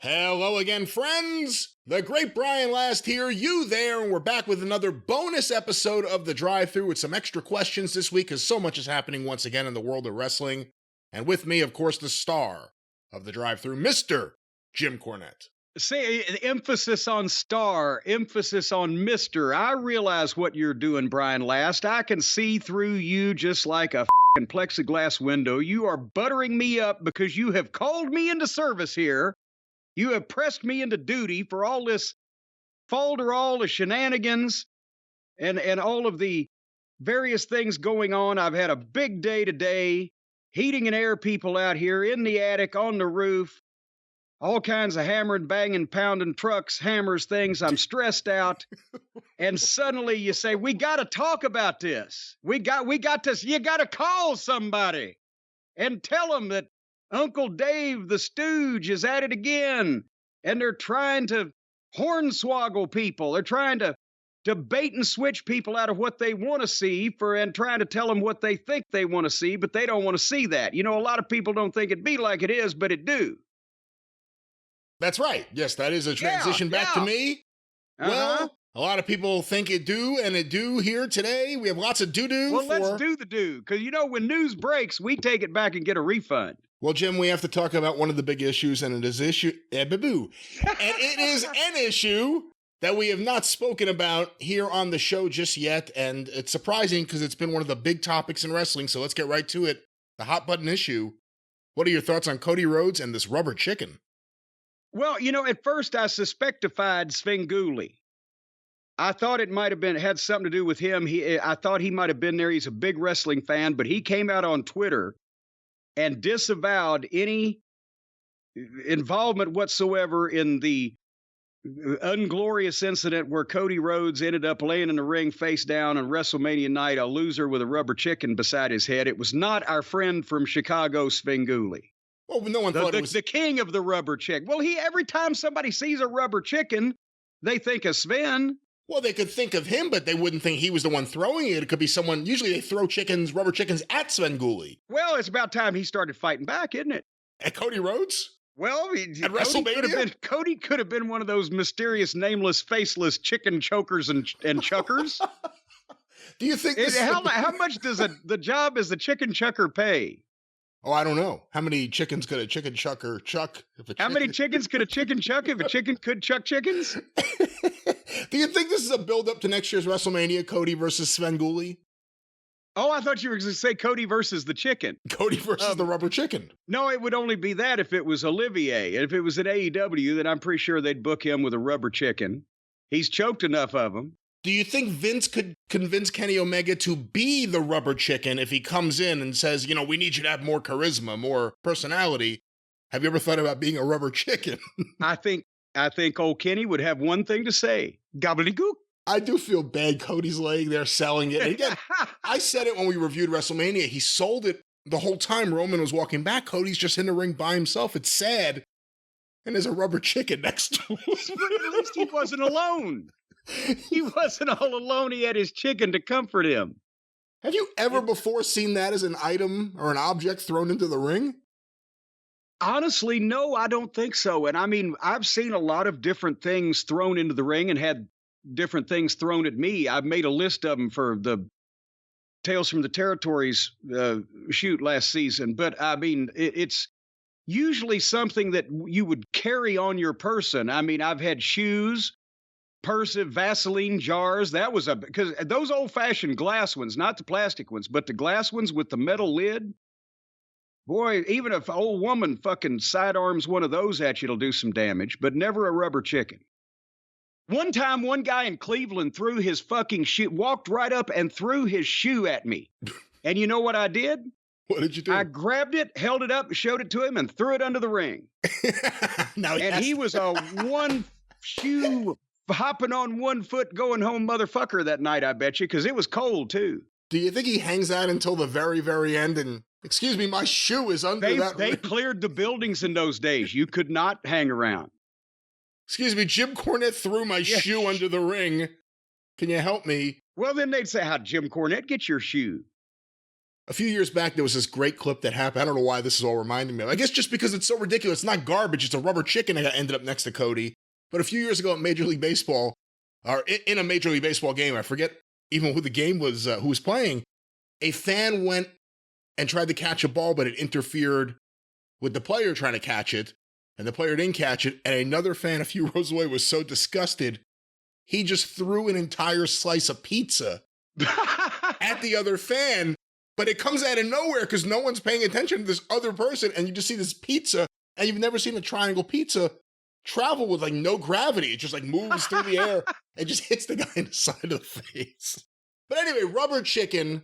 Hello again, friends! The great Brian Last here, you there, and we're back with another bonus episode of the Drive Thru with some extra questions this week because so much is happening once again in the world of wrestling. And with me, of course, the star of the Drive Thru, Mr. Jim Cornette. Say, emphasis on star, emphasis on Mr. I realize what you're doing, Brian Last. I can see through you just like a f***ing plexiglass window. You are buttering me up because you have called me into service here. You have pressed me into duty for all this folderol of shenanigans and all of the various things going on. I've had a big day today, heating and air people out here in the attic, on the roof, all kinds of hammering, banging, pounding trucks, hammers, things. I'm stressed out. And suddenly you say, we got to talk about this. We got this. You got to call somebody and tell them that Uncle Dave, the stooge, is at it again. And they're trying to hornswoggle people. They're trying to bait and switch people out of what they want to see and trying to tell them what they think they want to see, but they don't want to see that. You know, a lot of people don't think it be like it is, but it do. That's right. Yes, that is a transition back to me. Well, a lot of people think it do, and it do here today. We have lots of doo-doo. Well, let's do the do, because, you know, when news breaks, we take it back and get a refund. Well, Jim, we have to talk about one of the big issues, and it is and it is an issue that we have not spoken about here on the show just yet, and it's surprising because it's been one of the big topics in wrestling, so let's get right to it. The hot button issue. What are your thoughts on Cody Rhodes and this rubber chicken? Well, you know, at first I suspectified Svengoolie. I thought it might have had something to do with him. I thought he might have been there. He's a big wrestling fan, but he came out on Twitter and disavowed any involvement whatsoever in the unglorious incident where Cody Rhodes ended up laying in the ring face down on WrestleMania night, a loser with a rubber chicken beside his head. It was not our friend from Chicago, Svengoolie. Well, no one thought it was the king of the rubber chicken. Well, every time somebody sees a rubber chicken, they think of Sven. Well, they could think of him, but they wouldn't think he was the one throwing it. It could be someone. Usually they throw rubber chickens at Svengoolie. Well, it's about time he started fighting back, isn't it? At Cody Rhodes? Well, at WrestleMania? Cody could have been one of those mysterious, nameless, faceless chicken chokers and chuckers. Do you think how much does the job as the chicken chucker pay? Oh, I don't know. How many chickens could a chicken chucker chuck? How many chickens could a chicken chuck if a chicken could chuck chickens? Do you think this is a build-up to next year's WrestleMania, Cody versus Svengoolie? Oh, I thought you were going to say Cody versus the chicken. Cody versus the rubber chicken. No, it would only be that if it was Olivier. And if it was at AEW, then I'm pretty sure they'd book him with a rubber chicken. He's choked enough of them. Do you think Vince could convince Kenny Omega to be the rubber chicken if he comes in and says, you know, we need you to have more charisma, more personality? Have you ever thought about being a rubber chicken? I think old Kenny would have one thing to say. Gobbledygook. I do feel bad Cody's laying there selling it. And again, I said it when we reviewed WrestleMania. He sold it the whole time Roman was walking back. Cody's just in the ring by himself. It's sad. And there's a rubber chicken next to him. But at least he wasn't alone. He wasn't all alone. He had his chicken to comfort him. Have you ever before seen that as an item or an object thrown into the ring? Honestly, no, I don't think so. And I mean, I've seen a lot of different things thrown into the ring and had different things thrown at me. I've made a list of them for the Tales from the Territories shoot last season. But I mean, it's usually something that you would carry on your person. I mean, I've had shoes, Vaseline jars. That was because those old-fashioned glass ones, not the plastic ones, but the glass ones with the metal lid. Boy, even if an old woman fucking sidearms one of those at you, it'll do some damage, but never a rubber chicken. One time, one guy in Cleveland threw his fucking shoe, walked right up and threw his shoe at me. And you know what I did? What did you do? I grabbed it, held it up, showed it to him, and threw it under the ring. He was a one shoe hopping on 1 foot going home motherfucker that night, I bet you, because it was cold too. Do you think he hangs out until the very, very end and, excuse me, my shoe is under that They ring? cleared the buildings in those days. You could not hang around. Excuse me, Jim Cornette threw my shoe under the ring. Can you help me? Well, then they'd say, how'd Jim Cornette get your shoe? A few years back, there was this great clip that happened. I don't know why this is all reminding me of. I guess just because it's so ridiculous. It's not garbage. It's a rubber chicken that ended up next to Cody. But a few years ago at Major League Baseball, or in a Major League Baseball game, I forget even who the game was, who was playing, a fan went and tried to catch a ball, but it interfered with the player trying to catch it, and the player didn't catch it, and another fan a few rows away was so disgusted, he just threw an entire slice of pizza at the other fan, but it comes out of nowhere because no one's paying attention to this other person, and you just see this pizza, and you've never seen a triangle pizza travel with like no gravity. It just like moves through the air and just hits the guy in the side of the face. But anyway, rubber chicken.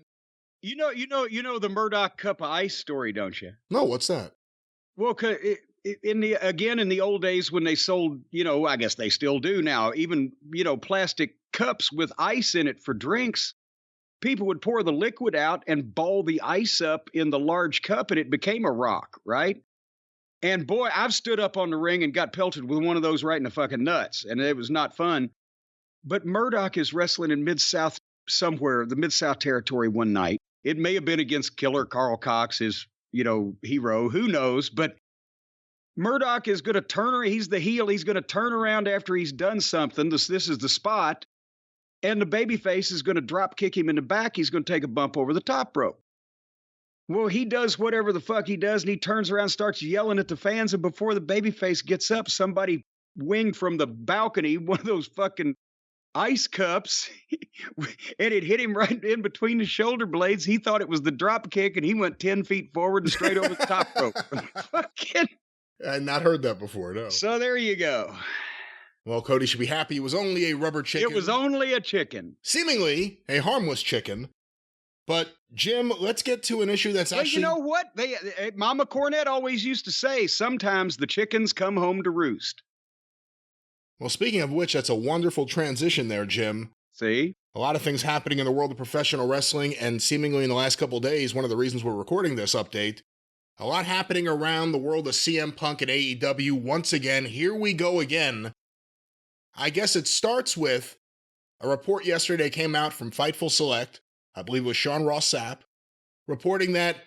You know the Murdoch cup of ice story, don't you? No, what's that? Well, in the old days when they sold, I guess they still do now, even, plastic cups with ice in it for drinks, people would pour the liquid out and ball the ice up in the large cup and it became a rock, right? And boy, I've stood up on the ring and got pelted with one of those right in the fucking nuts, and it was not fun. But Murdoch is wrestling in Mid-South somewhere, the Mid-South territory one night. It may have been against Killer Carl Cox, his, hero, who knows? But Murdoch is going to turn, he's the heel, he's going to turn around after he's done something. This is the spot. And the babyface is going to drop kick him in the back. He's going to take a bump over the top rope. Well, he does whatever the fuck he does, and he turns around and starts yelling at the fans. And before the babyface gets up, somebody winged from the balcony one of those fucking ice cups, and it hit him right in between the shoulder blades. He thought it was the drop kick, and he went 10 feet forward and straight over the top rope. Fucking. I had not heard that before, no. So there you go. Well, Cody should be happy. It was only a rubber chicken. It was only a chicken. Seemingly a harmless chicken. But, Jim, let's get to an issue that's actually... You know what? Mama Cornette always used to say, sometimes the chickens come home to roost. Well, speaking of which, that's a wonderful transition there, Jim. See? A lot of things happening in the world of professional wrestling, and seemingly in the last couple of days, one of the reasons we're recording this update, a lot happening around the world of CM Punk and AEW. Once again, here we go again. I guess it starts with a report yesterday came out from Fightful Select, I believe it was Sean Ross Sapp, reporting that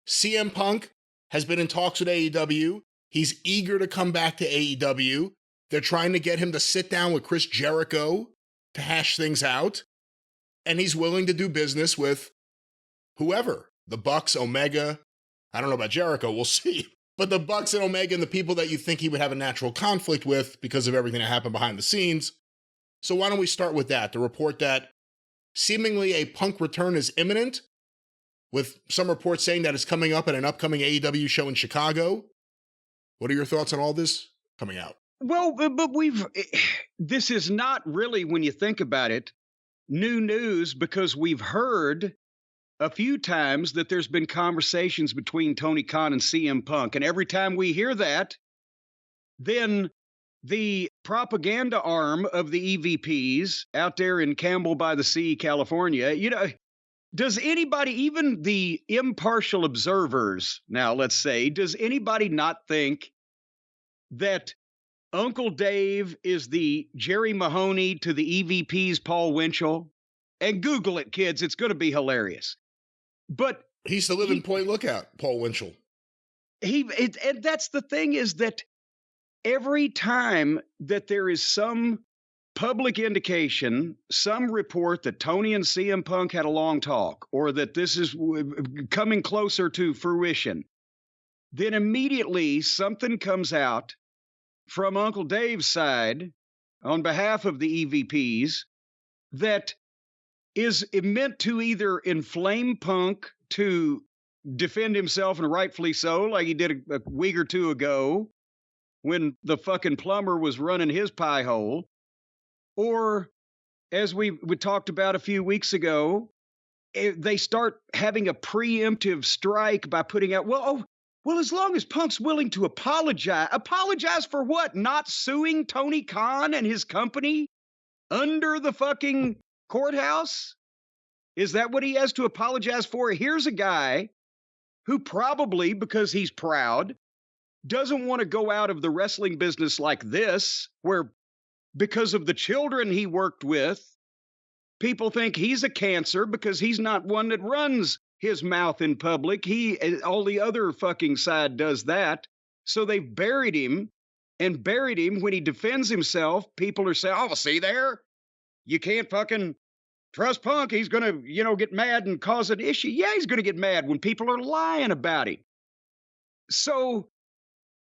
CM Punk has been in talks with AEW. He's eager to come back to AEW. They're trying to get him to sit down with Chris Jericho to hash things out. And he's willing to do business with whoever. The Bucks, Omega. I don't know about Jericho, we'll see. But the Bucks and Omega and the people that you think he would have a natural conflict with because of everything that happened behind the scenes. So why don't we start with that? The report that seemingly a Punk return is imminent, with some reports saying that it's coming up at an upcoming AEW show in Chicago. What are your thoughts on all this coming out? Well, but this is not really, when you think about it, new news, because we've heard a few times that there's been conversations between Tony Khan and CM Punk. And every time we hear that, then the propaganda arm of the EVPs out there in Campbell by the Sea, California, does anybody, even the impartial observers, now let's say, does anybody not think that Uncle Dave is the Jerry Mahoney to the EVP's Paul Winchell? And Google it, kids. It's going to be hilarious. But he's the living point lookout, Paul Winchell. And that's the thing, is that every time that there is some public indication, some report that Tony and CM Punk had a long talk, or that this is coming closer to fruition, then immediately something comes out from Uncle Dave's side on behalf of the EVPs that is meant to either inflame Punk to defend himself, and rightfully so, like he did a week or two ago when the fucking plumber was running his pie hole, or as we talked about a few weeks ago, they start having a preemptive strike by putting out, well, as long as Punk's willing to apologize for what? Not suing Tony Khan and his company under the fucking courthouse? Is that what he has to apologize for? Here's a guy who probably, because he's proud, doesn't want to go out of the wrestling business like this, where because of the children he worked with, people think he's a cancer because he's not one that runs his mouth in public. All the other fucking side does that. So they've buried him. And buried him. When he defends himself, people are saying, oh, see there? You can't fucking trust Punk. He's going to, get mad and cause an issue. Yeah, he's going to get mad when people are lying about him. So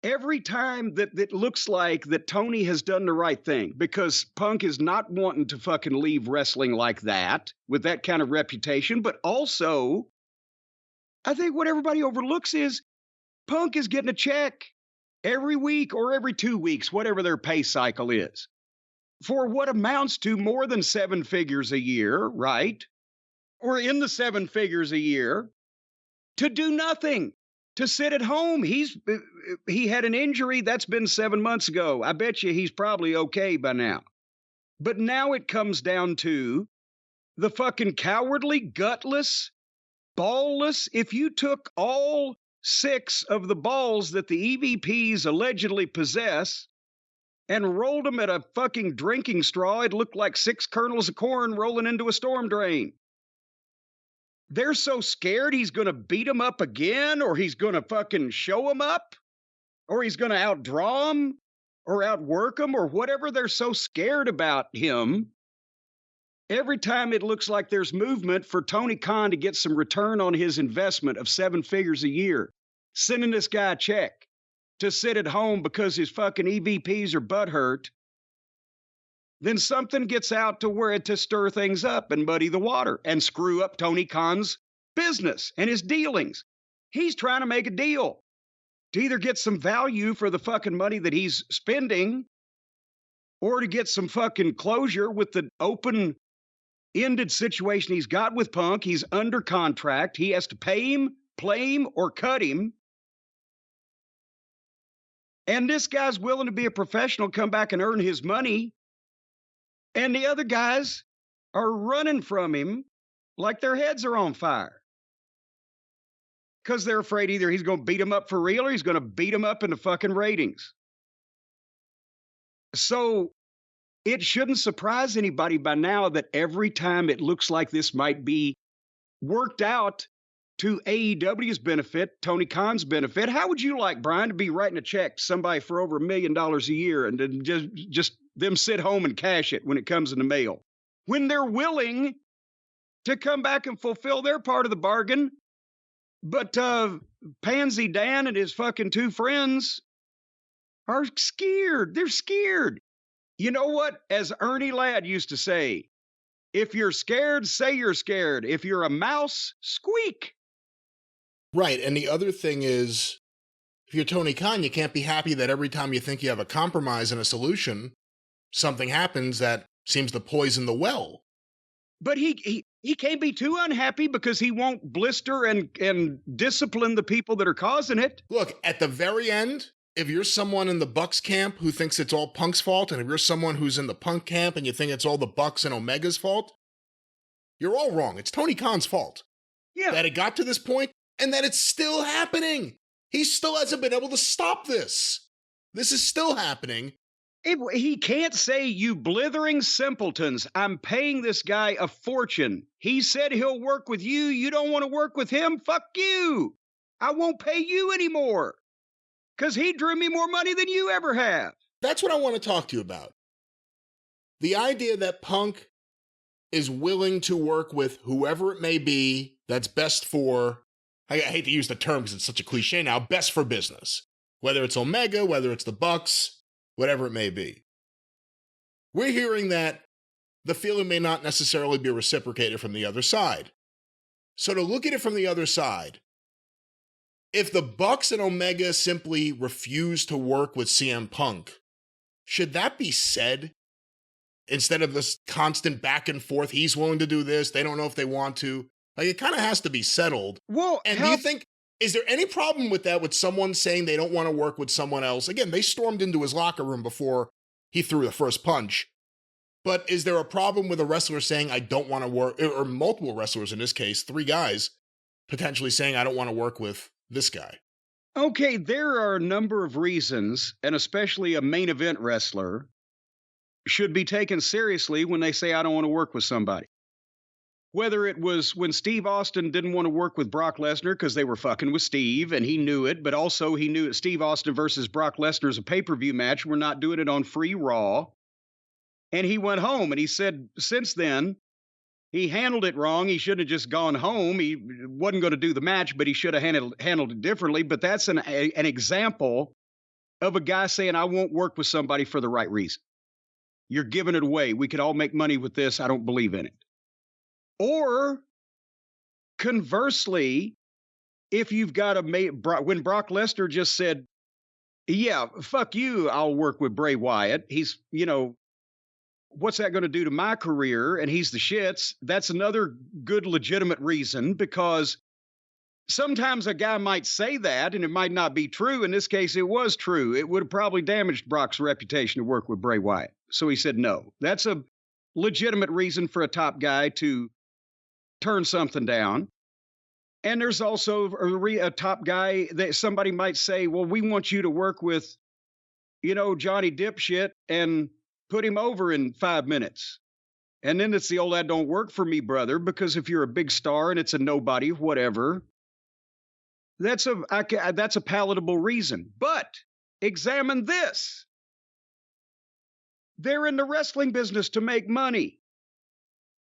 every time that it looks like that Tony has done the right thing, because Punk is not wanting to fucking leave wrestling like that, with that kind of reputation, but also, I think what everybody overlooks is Punk is getting a check every week or every 2 weeks, whatever their pay cycle is, for what amounts to more than 7 figures a year, right? Or in the 7 figures a year, to do nothing, to sit at home. He had an injury that's been 7 months ago. I bet you he's probably okay by now. But now it comes down to the fucking cowardly, gutless, ballless. If you took all 6 of the balls that the EVPs allegedly possess and rolled them at a fucking drinking straw, it looked like 6 kernels of corn rolling into a storm drain. They're so scared he's going to beat them up again, or he's going to fucking show them up, or he's going to outdraw them or outwork them, or whatever they're so scared about him. Every time it looks like there's movement for Tony Khan to get some return on his investment of 7 figures a year, sending this guy a check to sit at home because his fucking EVPs are butthurt, then something gets out to stir things up and muddy the water and screw up Tony Khan's business and his dealings. He's trying to make a deal to either get some value for the fucking money that he's spending, or to get some fucking closure with the open-ended situation he's got with Punk. He's under contract. He has to pay him, play him, or cut him. And this guy's willing to be a professional, come back and earn his money. And the other guys are running from him like their heads are on fire, because they're afraid either he's going to beat them up for real or he's going to beat them up in the fucking ratings. So it shouldn't surprise anybody by now that every time it looks like this might be worked out to AEW's benefit, Tony Khan's benefit. How would you like, Brian, to be writing a check to somebody for over $1 million a year and then just them sit home and cash it when it comes in the mail, when they're willing to come back and fulfill their part of the bargain? But Pansy Dan and his fucking 2 friends are scared. They're scared. You know what? As Ernie Ladd used to say, if you're scared, say you're scared. If you're a mouse, squeak. Right. And the other thing is, if you're Tony Khan, you can't be happy that every time you think you have a compromise and a solution, something happens that seems to poison the well. But he can't be too unhappy, because he won't blister and discipline the people that are causing it. Look, at the very end, if you're someone in the Bucks camp who thinks it's all Punk's fault, and if you're someone who's in the Punk camp and you think it's all the Bucks and Omega's fault, you're all wrong. It's Tony Khan's fault. Yeah. That it got to this point and that it's still happening. He still hasn't been able to stop this. This is still happening. He can't say, you blithering simpletons, I'm paying this guy a fortune. He said he'll work with you. You don't want to work with him? Fuck you. I won't pay you anymore, because he drew me more money than you ever have. That's what I want to talk to you about. The idea that Punk is willing to work with whoever it may be that's best for, I hate to use the term because it's such a cliche now, best for business. Whether it's Omega, whether it's the Bucks, whatever it may be. We're hearing that the feeling may not necessarily be reciprocated from the other side. So to look at it from the other side, if the Bucks and Omega simply refuse to work with CM Punk, should that be said? Instead of this constant back and forth, he's willing to do this, they don't know if they want to. Like, it kind of has to be settled. Well, and do you think, is there any problem with that, with someone saying they don't want to work with someone else? Again, they stormed into his locker room before he threw the first punch. But is there a problem with a wrestler saying, I don't want to work, or multiple wrestlers in this case, 3 guys, potentially saying, I don't want to work with this guy? Okay, there are a number of reasons, and especially a main event wrestler should be taken seriously when they say, I don't want to work with somebody. whether it was when Steve Austin didn't want to work with Brock Lesnar because they were fucking with Steve and he knew it, but also he knew that Steve Austin versus Brock Lesnar is a pay-per-view match. We're not doing it on free Raw. And he went home and he said since then, he handled it wrong. He should have just gone home. He wasn't going to do the match, but he should have handled it differently. But that's an example of a guy saying, I won't work with somebody for the right reason. You're giving it away. We could all make money with this. I don't believe in it. Or conversely, if you've got when Brock Lesnar just said, yeah, fuck you, I'll work with Bray Wyatt. He's, what's that going to do to my career? And he's the shits. That's another good, legitimate reason, because sometimes a guy might say that and it might not be true. In this case, it was true. It would have probably damaged Brock's reputation to work with Bray Wyatt. So he said no. That's a legitimate reason for a top guy to turn something down. And there's also a top guy that somebody might say, well, we want you to work with, Johnny Dipshit and put him over in 5 minutes. And then it's the old, that don't work for me, brother, because if you're a big star and it's a nobody, whatever, that's a palatable reason. But examine this. They're in the wrestling business to make money.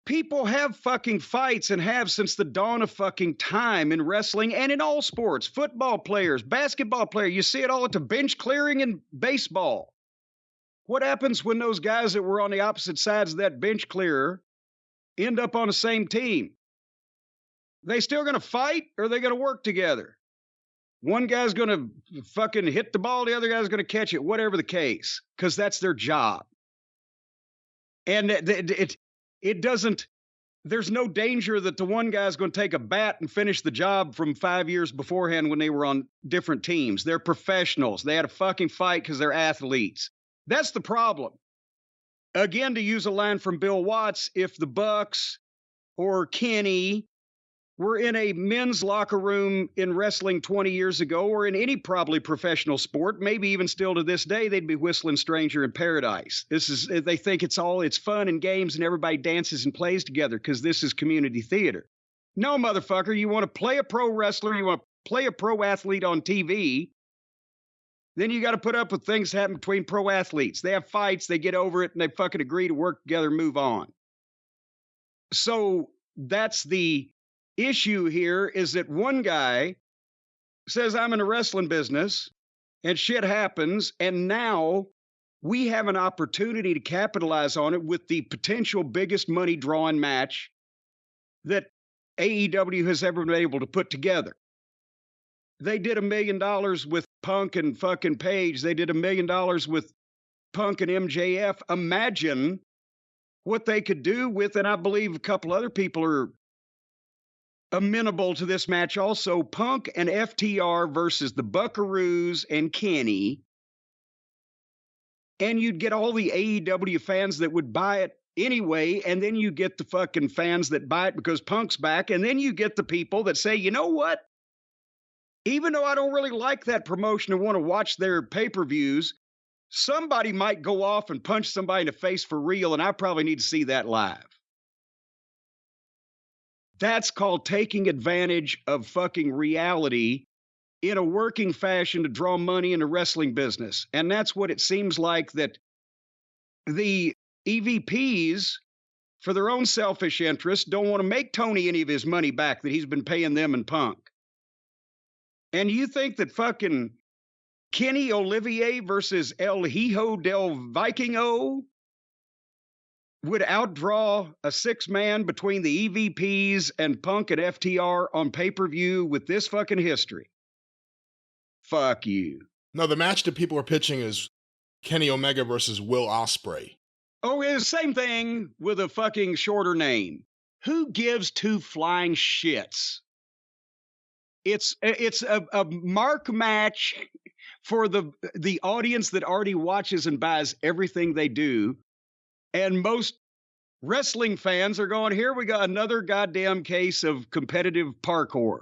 People have fucking fights and have since the dawn of fucking time in wrestling and in all sports. Football players, basketball players, you see it all at the bench clearing in baseball. What happens when those guys that were on the opposite sides of that bench clearer end up on the same team? They still going to fight or are they going to work together? One guy's going to fucking hit the ball, the other guy's going to catch it, whatever the case, because that's their job. And it doesn't, there's no danger that the one guy's going to take a bat and finish the job from 5 years beforehand when they were on different teams. They're professionals. They had a fucking fight because they're athletes. That's the problem. Again, to use a line from Bill Watts, if the Bucks or Kenny were in a men's locker room in wrestling 20 years ago, or in any probably professional sport, maybe even still to this day, they'd be whistling Stranger in Paradise. They think it's fun and games and everybody dances and plays together because this is community theater. No, motherfucker, you want to play a pro wrestler, you want to play a pro athlete on TV, then you got to put up with things that happen between pro athletes. They have fights, they get over it, and they fucking agree to work together and move on. So that's the issue here, is that one guy says, I'm in the wrestling business, and shit happens, and now we have an opportunity to capitalize on it with the potential biggest money drawing match that AEW has ever been able to put together. They did $1 million with Punk and fucking Page. They did $1 million with Punk and MJF. Imagine what they could do with, and I believe a couple other people are amenable to this match also, Punk and FTR versus the Buckaroos and Kenny. And you'd get all the AEW fans that would buy it anyway, and then you get the fucking fans that buy it because Punk's back, and then you get the people that say, you know what? Even though I don't really like that promotion and want to watch their pay-per-views, somebody might go off and punch somebody in the face for real, and I probably need to see that live. That's called taking advantage of fucking reality in a working fashion to draw money in the wrestling business. And that's what it seems like that the EVPs, for their own selfish interests, don't want to make Tony any of his money back that he's been paying them and Punk. And you think that fucking Kenny Olivier versus El Hijo del Vikingo would outdraw a 6-man between the EVPs and Punk and FTR on pay-per-view with this fucking history? Fuck you. No, the match that people are pitching is Kenny Omega versus Will Ospreay. Oh, it's the same thing with a fucking shorter name. Who gives two flying shits? It's a mark match for the audience that already watches and buys everything they do. And most wrestling fans are going, here we got another goddamn case of competitive parkour.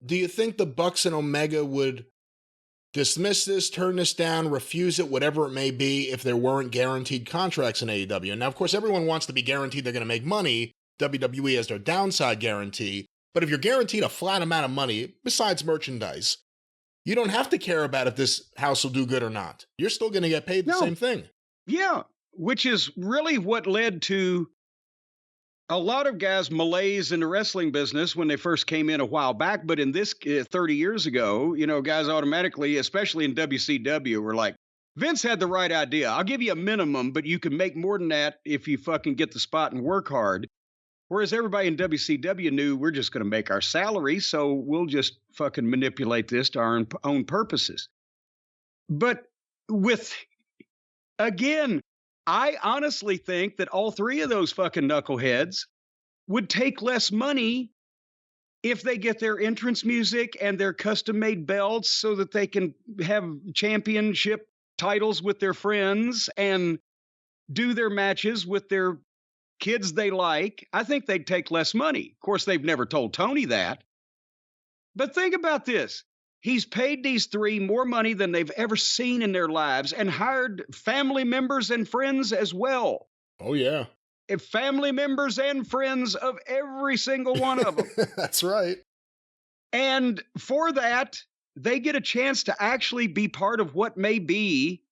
Do you think the Bucks and Omega would dismiss this, turn this down, refuse it, whatever it may be, if there weren't guaranteed contracts in AEW? And now, of course, everyone wants to be guaranteed they're going to make money, WWE has their downside guarantee, but if you're guaranteed a flat amount of money, besides merchandise, you don't have to care about if this house will do good or not. You're still going to get paid the same thing. Yeah, which is really what led to a lot of guys' malaise in the wrestling business when they first came in a while back. But in this 30 years ago, guys automatically, especially in WCW, were like, Vince had the right idea. I'll give you a minimum, but you can make more than that if you fucking get the spot and work hard. Whereas everybody in WCW knew we're just going to make our salary, so we'll just fucking manipulate this to our own purposes. But again, I honestly think that all three of those fucking knuckleheads would take less money if they get their entrance music and their custom-made belts so that they can have championship titles with their friends and do their matches with their kids they like. I think they'd take less money. Of course, they've never told Tony that. But think about this. He's paid these three more money than they've ever seen in their lives and hired family members and friends as well. Oh, yeah. Family members and friends of every single one of them. That's right. And for that, they get a chance to actually be part of what may be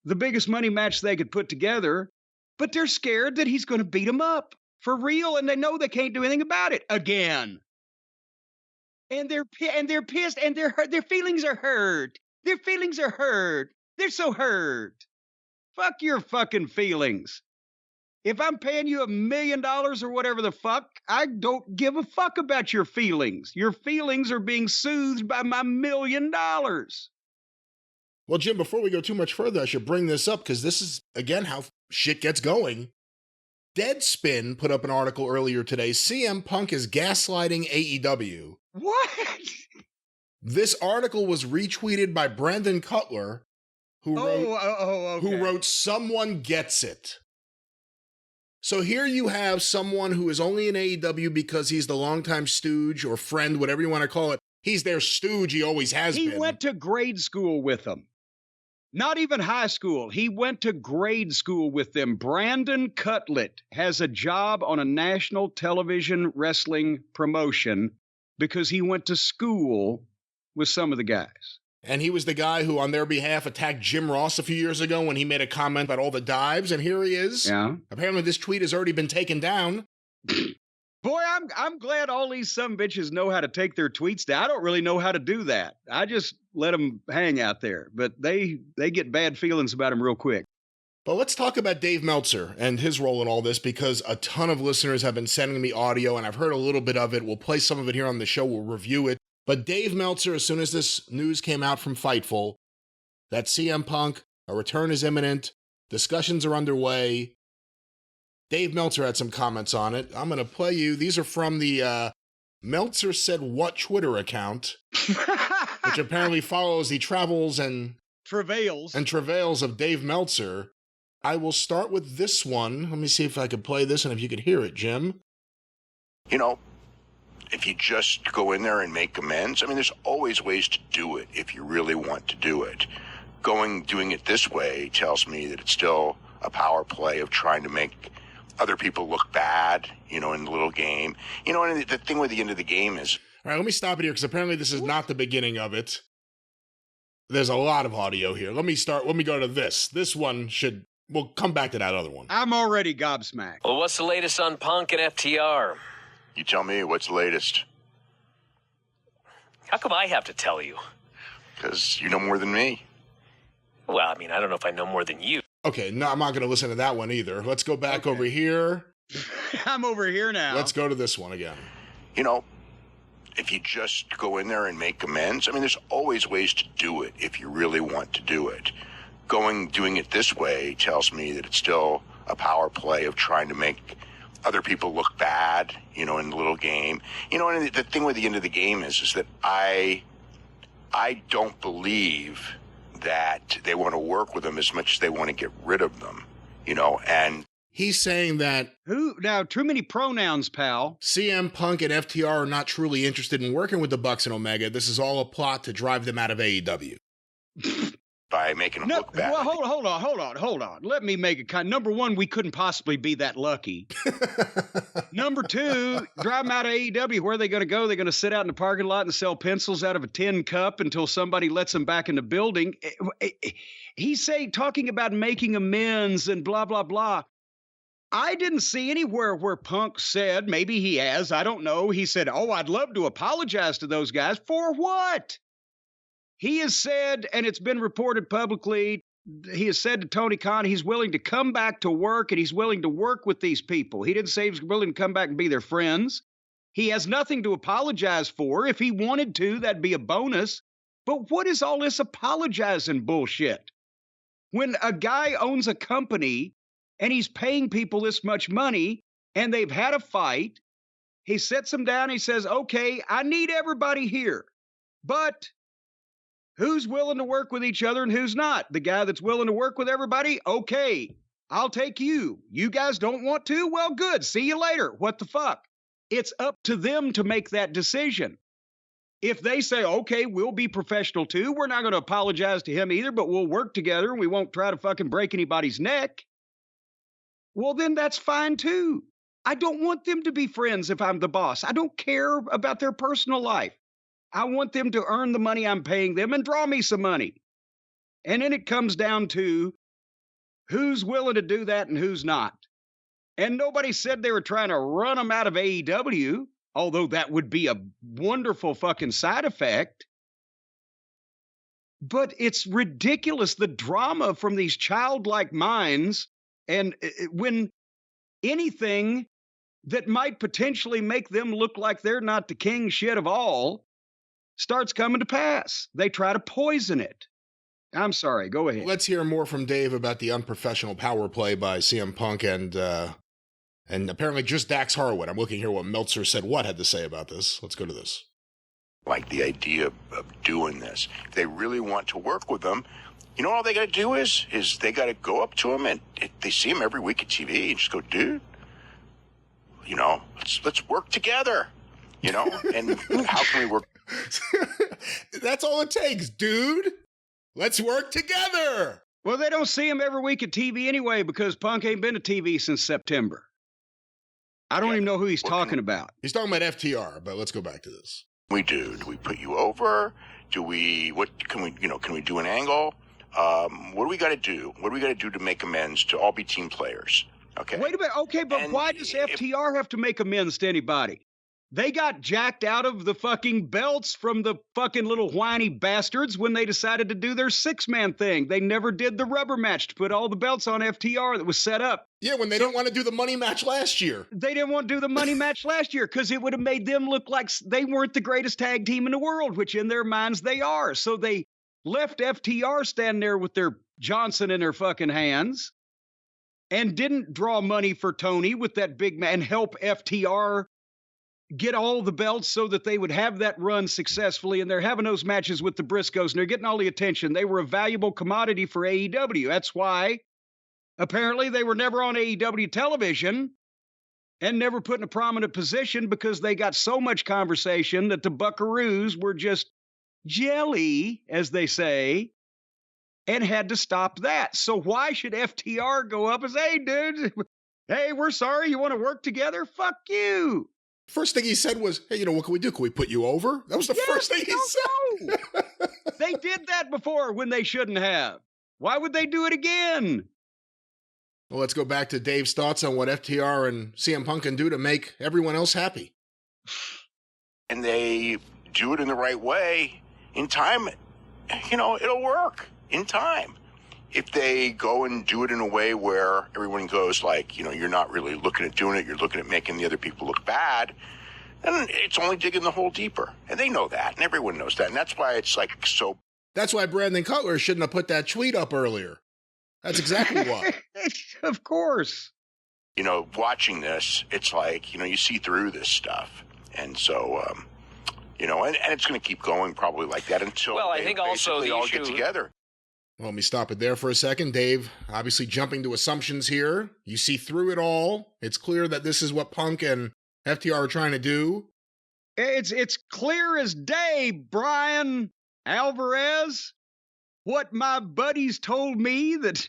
the biggest money match they could put together. But they're scared that he's going to beat them up for real, and they know they can't do anything about it again. And they're pissed, and their feelings are hurt. Their feelings are hurt. They're so hurt. Fuck your fucking feelings. If I'm paying you $1 million or whatever the fuck, I don't give a fuck about your feelings. Your feelings are being soothed by my $1 million. Well, Jim, before we go too much further, I should bring this up because this is, again, how shit gets going. Deadspin put up an article earlier today. CM Punk is gaslighting AEW. What? This article was retweeted by Brandon Cutler, who wrote, "Someone gets it." So here you have someone who is only in AEW because he's the longtime stooge or friend, whatever you want to call it. He's their stooge. He always has been. He went to grade school with them. Not even high school. He went to grade school with them. Brandon Cutler has a job on a national television wrestling promotion because he went to school with some of the guys. And he was the guy who, on their behalf, attacked Jim Ross a few years ago when he made a comment about all the dives, and here he is. Yeah. Apparently this tweet has already been taken down. Boy, I'm glad all these sumbitches know how to take their tweets down. I don't really know how to do that. I just let them hang out there. But they get bad feelings about them real quick. But let's talk about Dave Meltzer and his role in all this, because a ton of listeners have been sending me audio, and I've heard a little bit of it. We'll play some of it here on the show. We'll review it. But Dave Meltzer, as soon as this news came out from Fightful, that CM Punk, a return is imminent, discussions are underway, Dave Meltzer had some comments on it. I'm going to play you. These are from the Meltzer Said What Twitter account, which apparently follows the travels and travails of Dave Meltzer. I will start with this one. Let me see if I can play this and if you could hear it, Jim. If you just go in there and make amends, there's always ways to do it if you really want to do it. Doing it this way tells me that it's still a power play of trying to make other people look bad, in the little game. And the thing with the end of the game is... All right, let me stop it here, because apparently this is not the beginning of it. There's a lot of audio here. Let me go to this. This one we'll come back to that other one. I'm already gobsmacked. Well, what's the latest on Punk and FTR? You tell me, what's the latest? How come I have to tell you? Because you know more than me. Well, I don't know if I know more than you. Okay, no, I'm not going to listen to that one either. Let's go back over here. I'm over here now. Let's go to this one again. If you just go in there and make amends, there's always ways to do it if you really want to do it. Doing it this way tells me that it's still a power play of trying to make other people look bad, in the little game. And the thing with the end of the game is that I don't believe that they want to work with them as much as they want to get rid of them, and... He's saying that... Now, too many pronouns, pal. CM Punk and FTR are not truly interested in working with the Bucks and Omega. This is all a plot to drive them out of AEW. by making them No, look bad. well, hold on. Let me make it kind. Number one, we couldn't possibly be that lucky. Number two, drive them out of AEW. Where are they going to go? They're going to sit out in the parking lot and sell pencils out of a tin cup until somebody lets them back in the building. He's talking about making amends and blah, blah, blah. I didn't see anywhere where Punk said, maybe he has, I don't know. He said, oh, I'd love to apologize to those guys. For what? He has said, and it's been reported publicly, he has said to Tony Khan he's willing to come back to work and he's willing to work with these people. He didn't say he was willing to come back and be their friends. He has nothing to apologize for. If he wanted to, that'd be a bonus. But what is all this apologizing bullshit? When a guy owns a company and he's paying people this much money and they've had a fight, he sits them down, he says, okay, I need everybody here, but who's willing to work with each other and who's not? The guy that's willing to work with everybody, okay, I'll take you. You guys don't want to? Well, good. See you later. What the fuck? It's up to them to make that decision. If they say, okay, we'll be professional too, we're not going to apologize to him either, but we'll work together and we won't try to fucking break anybody's neck, well, then that's fine too. I don't want them to be friends if I'm the boss. I don't care about their personal life. I want them to earn the money I'm paying them and draw me some money. And then it comes down to who's willing to do that and who's not. And nobody said they were trying to run them out of AEW, although that would be a wonderful fucking side effect. But it's ridiculous, the drama from these childlike minds. And when anything that might potentially make them look like they're not the king shit of all starts coming to pass, they try to poison it. I'm sorry, go ahead. Let's hear more from Dave about the unprofessional power play by CM Punk and apparently just Dax Harwood. I'm looking here what Meltzer said had to say about this. Let's go to this. Like the idea of doing this. If they really want to work with them, you know all they got to do is they got to go up to him and they see him every week at TV and just go, dude, you know, let's work together, you know, and how can we work? That's all it takes, dude. Let's work together. Well, they don't see him every week at TV anyway because Punk ain't been to TV since September. I don't even know who he's talking about. He's talking about FTR, but let's go back to this. We do we put you over? Can we do an angle? What do we got to do? What do we got to do to make amends to all be team players? Okay. Wait a minute. Okay, but why does FTR have to make amends to anybody? They got jacked out of the fucking belts from the fucking little whiny bastards when they decided to do their 6-man thing. They never did the rubber match to put all the belts on FTR that was set up. Yeah, when they didn't want to do the money match last year. They didn't want to do the money match last year because it would have made them look like they weren't the greatest tag team in the world, which in their minds they are. So they left FTR standing there with their Johnson in their fucking hands and didn't draw money for Tony with that big man and help FTR get all the belts so that they would have that run successfully. And they're having those matches with the Briscoes and they're getting all the attention. They were a valuable commodity for AEW. That's why apparently they were never on AEW television and never put in a prominent position because they got so much conversation that the Buckaroos were just jelly, as they say, and had to stop that. So why should FTR go up and say, hey, dude, hey, we're sorry, you want to work together? Fuck you. First thing he said was, hey, you know, what can we do? Can we put you over? That was the first thing he said. They did that before when they shouldn't have. Why would they do it again? Well, let's go back to Dave's thoughts on what FTR and CM Punk can do to make everyone else happy. And they do it in the right way in time, you know, it'll work in time. If they go and do it in a way where everyone goes like, you know, you're not really looking at doing it, you're looking at making the other people look bad, then it's only digging the hole deeper. And they know that, and everyone knows that. And that's why it's like so. That's why Brandon Cutler shouldn't have put that tweet up earlier. That's exactly why. Of course. You know, watching this, it's like, you know, you see through this stuff. And so, you know, and it's going to keep going probably like that until I think also the all issue... get together. Well, let me stop it there for a second. Dave, obviously jumping to assumptions here. You see through it all. It's clear that this is what Punk and FTR are trying to do. It's clear as day, Brian Alvarez. what my buddies told me that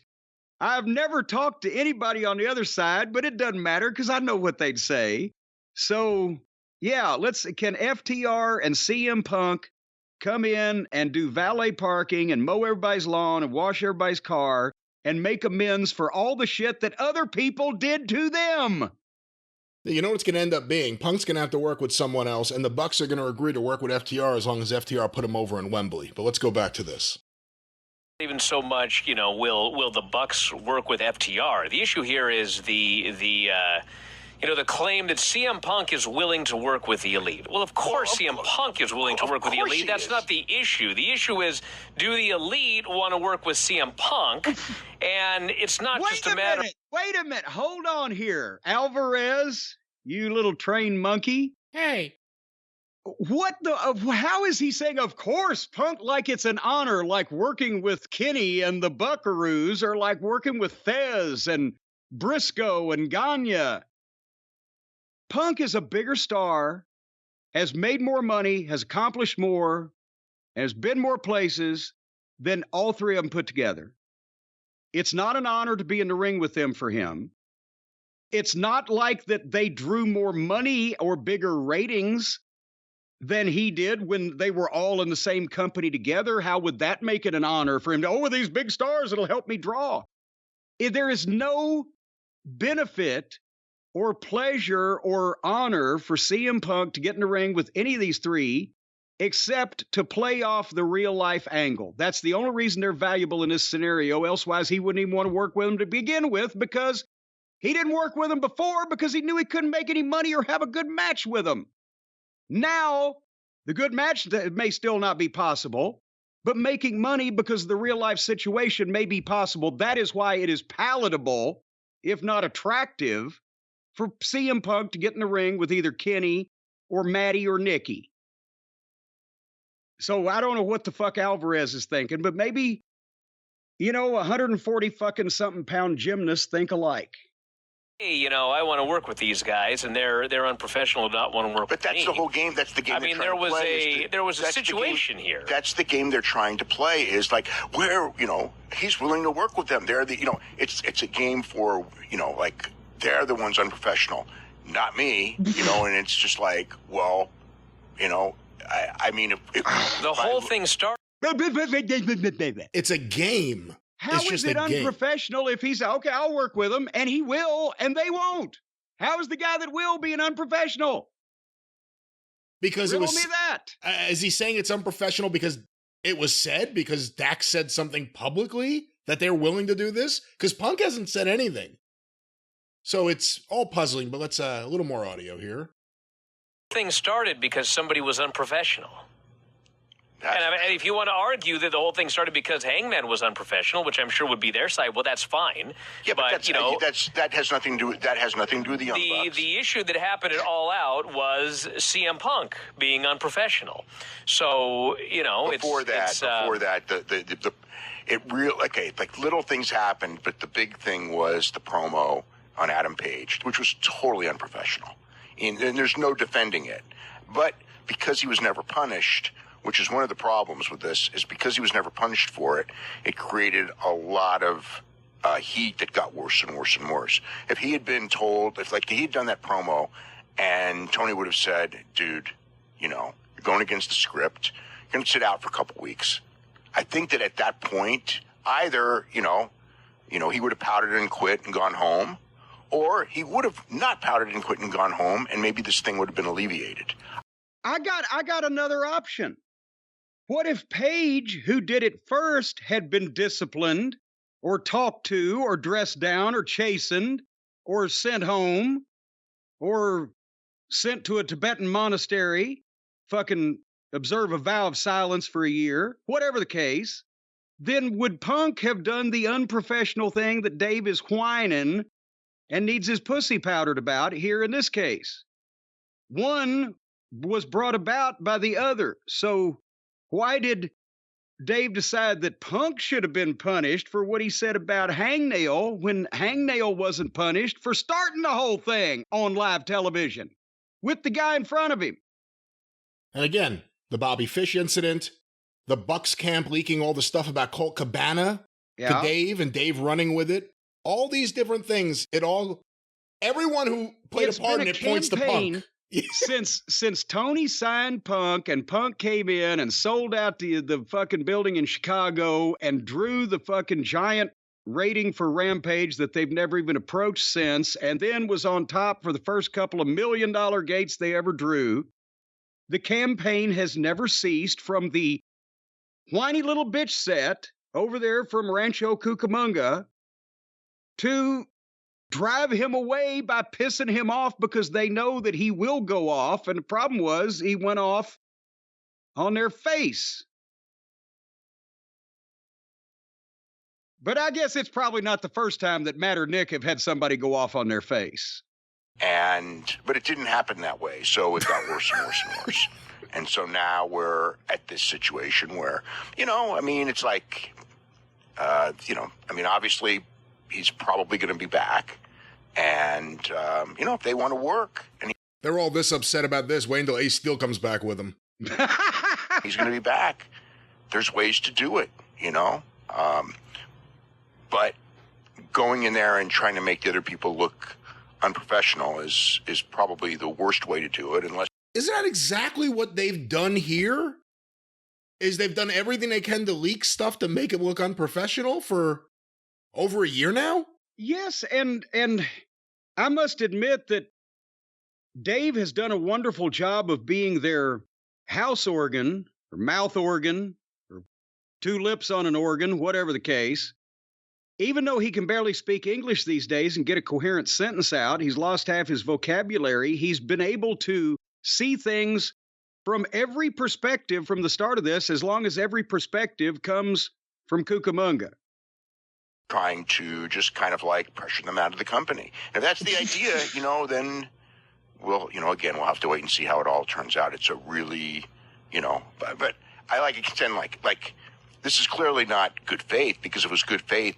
I've never talked to anybody on the other side, but it doesn't matter because I know what they'd say. So, yeah, can FTR and CM Punk come in and do valet parking and mow everybody's lawn and wash everybody's car and make amends for all the shit that other people did to them? You know what it's going to end up being? Punk's going to have to work with someone else, and the Bucks are going to agree to work with FTR as long as FTR put him over in Wembley. But let's go back to this. Even so much, will the Bucks work with FTR? The issue here is the claim that CM Punk is willing to work with the Elite. Well, of course CM Punk is willing to work with the Elite. That's not the issue. The issue is, do the Elite want to work with CM Punk? And it's not just a matter... Wait a minute. Hold on here. Alvarez, you little trained monkey. Hey. How is he saying, of course, Punk, like it's an honor, like working with Kenny and the Buckaroos, or like working with Fez and Briscoe and Gagne? Punk is a bigger star, has made more money, has accomplished more, has been more places than all three of them put together. It's not an honor to be in the ring with them for him. It's not like that they drew more money or bigger ratings than he did when they were all in the same company together. How would that make it an honor for him to, with these big stars, it'll help me draw? There is no benefit or pleasure or honor for CM Punk to get in the ring with any of these three, except to play off the real life angle. That's the only reason they're valuable in this scenario. Elsewise, he wouldn't even want to work with them to begin with, because he didn't work with them before because he knew he couldn't make any money or have a good match with them. Now, the good match may still not be possible, but making money because of the real life situation may be possible. That is why it is palatable, if not attractive, for CM Punk to get in the ring with either Kenny or Matty or Nikki. So I don't know what the fuck Alvarez is thinking, but maybe, 140 fucking something pound gymnasts think alike. Hey, I want to work with these guys, and they're unprofessional, not want to work with me. But that's the whole game. That's the game. I mean, there was a situation here. That's the game they're trying to play. Is like where he's willing to work with them. They're the it's a game for like they're the ones unprofessional, not me. And it's just like, well, I mean, if the whole thing started. It's a game. How is it unprofessional if he's, okay, I'll work with him, and he will, and they won't? How is the guy that will being unprofessional? Because Riddle me that. Is he saying it's unprofessional because it was said? Because Dax said something publicly that they're willing to do this? Because Punk hasn't said anything. So it's all puzzling, but let's a little more audio here. Thing started because somebody was unprofessional. And if you want to argue that the whole thing started because Hangman was unprofessional, which I'm sure would be their side, well, that's fine. Yeah, but that has nothing to do with the Young Bucks. The issue that happened at All Out was CM Punk being unprofessional. So before that, little things happened, but the big thing was the promo on Adam Page, which was totally unprofessional, and there's no defending it. But because he was never punished, which is one of the problems with this, is because he was never punished for it, it created a lot of heat that got worse and worse and worse. If he had been told, if he had done that promo and Tony would have said, dude, you're going against the script, you're going to sit out for a couple weeks. I think that at that point, either, he would have pouted and quit and gone home, or he would have not pouted and quit and gone home, and maybe this thing would have been alleviated. I got another option. What if Paige, who did it first, had been disciplined or talked to or dressed down or chastened or sent home or sent to a Tibetan monastery, fucking observe a vow of silence for a year, whatever the case, then would Punk have done the unprofessional thing that Dave is whining and needs his pussy powdered about here in this case? One was brought about by the other. So why did Dave decide that Punk should have been punished for what he said about Hangnail when Hangnail wasn't punished for starting the whole thing on live television with the guy in front of him? And again, the Bobby Fish incident, the Bucks camp leaking all the stuff about Colt Cabana to Dave and Dave running with it. All these different things, everyone who played a part in it points to Punk. Since Tony signed Punk and Punk came in and sold out the fucking building in Chicago and drew the fucking giant rating for Rampage that they've never even approached since, and then was on top for the first couple of $1 million gates they ever drew, the campaign has never ceased from the whiny little bitch set over there from Rancho Cucamonga to drive him away by pissing him off because they know that he will go off. And the problem was he went off on their face. But I guess it's probably not the first time that Matt or Nick have had somebody go off on their face. But it didn't happen that way. So it got worse and worse and worse. And so now we're at this situation where, it's like, obviously he's probably going to be back. And, if they want to work. They're all this upset about this. Wait until Ace Steel comes back with them. He's going to be back. There's ways to do it, But going in there and trying to make the other people look unprofessional is probably the worst way to do it. Isn't that exactly what they've done here? Is they've done everything they can to leak stuff to make it look unprofessional for over a year now? Yes, and I must admit that Dave has done a wonderful job of being their house organ, or mouth organ, or two lips on an organ, whatever the case. Even though he can barely speak English these days and get a coherent sentence out, he's lost half his vocabulary. He's been able to see things from every perspective from the start of this, as long as every perspective comes from Cucamonga. Trying to just kind of like pressure them out of the company. If that's the idea, then we'll have to wait and see how it all turns out. It's a really, but I like extend like this is clearly not good faith, because if it was good faith,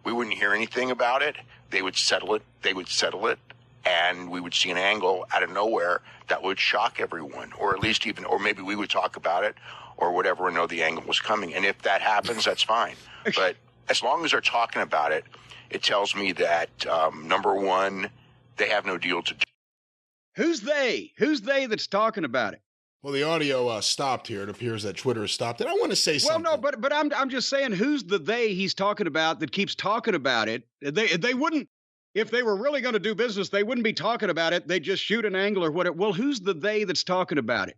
we wouldn't hear anything about it. They would settle it. And we would see an angle out of nowhere that would shock everyone, or at least or maybe we would talk about it or whatever and know the angle was coming. And if that happens, that's fine. But as long as they're talking about it, it tells me that, number one, they have no deal to do. Who's they? Who's they that's talking about it? Well, the audio stopped here. It appears that Twitter has stopped it. I want to say something. Well, no, but I'm just saying, who's the they he's talking about that keeps talking about it? They wouldn't, if they were really going to do business, they wouldn't be talking about it. They'd just shoot an angle or whatever. Well, who's the they that's talking about it?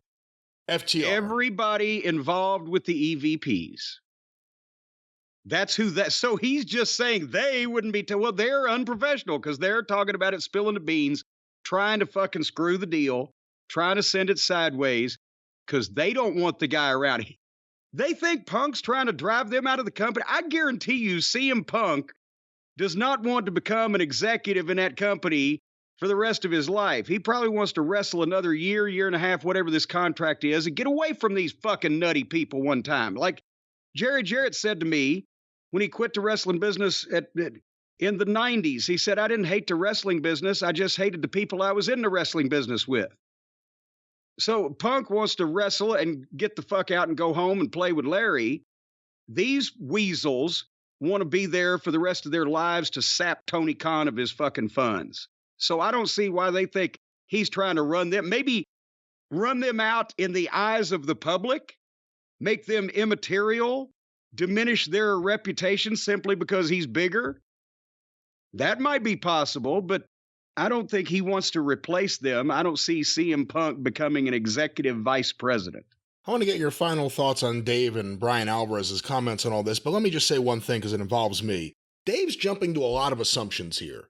FTR. Everybody involved with the EVPs. That's who that. So he's just saying they wouldn't be. Well, they're unprofessional because they're talking about it, spilling the beans, trying to fucking screw the deal, trying to send it sideways because they don't want the guy around. They think Punk's trying to drive them out of the company. I guarantee you, CM Punk does not want to become an executive in that company for the rest of his life. He probably wants to wrestle another year and a half, whatever this contract is, and get away from these fucking nutty people one time. Like Jerry Jarrett said to me when he quit the wrestling business in the 90s, he said, I didn't hate the wrestling business. I just hated the people I was in the wrestling business with. So Punk wants to wrestle and get the fuck out and go home and play with Larry. These weasels want to be there for the rest of their lives to sap Tony Khan of his fucking funds. So I don't see why they think he's trying to run them. Maybe run them out in the eyes of the public, make them immaterial, diminish their reputation simply because he's bigger. That might be possible, but I don't think he wants to replace them. I don't see CM Punk becoming an executive vice president. I want to get your final thoughts on Dave and Brian Alvarez's comments on all this, but let me just say one thing because it involves me. Dave's jumping to a lot of assumptions here.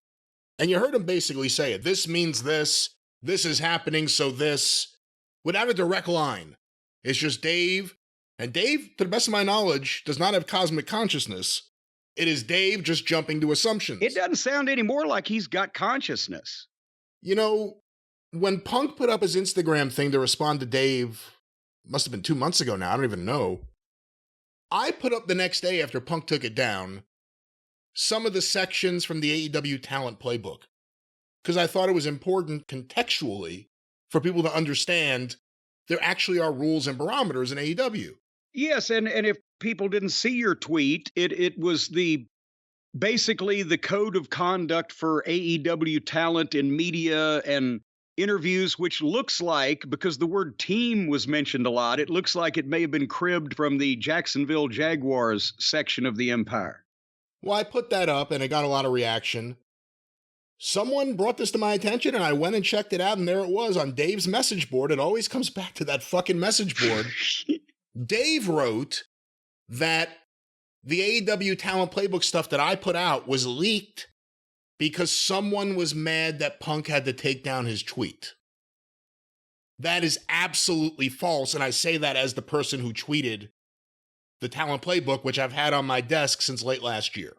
And you heard him basically say it. This means this is happening, so this, without a direct line. It's just Dave. And Dave, to the best of my knowledge, does not have cosmic consciousness. It is Dave just jumping to assumptions. It doesn't sound any more like he's got consciousness. You know, when Punk put up his Instagram thing to respond to Dave, must have been 2 months ago now, I don't even know. I put up the next day after Punk took it down some of the sections from the AEW talent playbook, because I thought it was important contextually for people to understand there actually are rules and barometers in AEW. Yes, and if people didn't see your tweet, it was basically the code of conduct for AEW talent in media and interviews, which looks like, because the word team was mentioned a lot, it looks like it may have been cribbed from the Jacksonville Jaguars section of the Empire. Well, I put that up and it got a lot of reaction. Someone brought this to my attention and I went and checked it out, and there it was on Dave's message board. It always comes back to that fucking message board. Dave wrote that the AEW Talent Playbook stuff that I put out was leaked because someone was mad that Punk had to take down his tweet. That is absolutely false, and I say that as the person who tweeted the Talent Playbook, which I've had on my desk since late last year.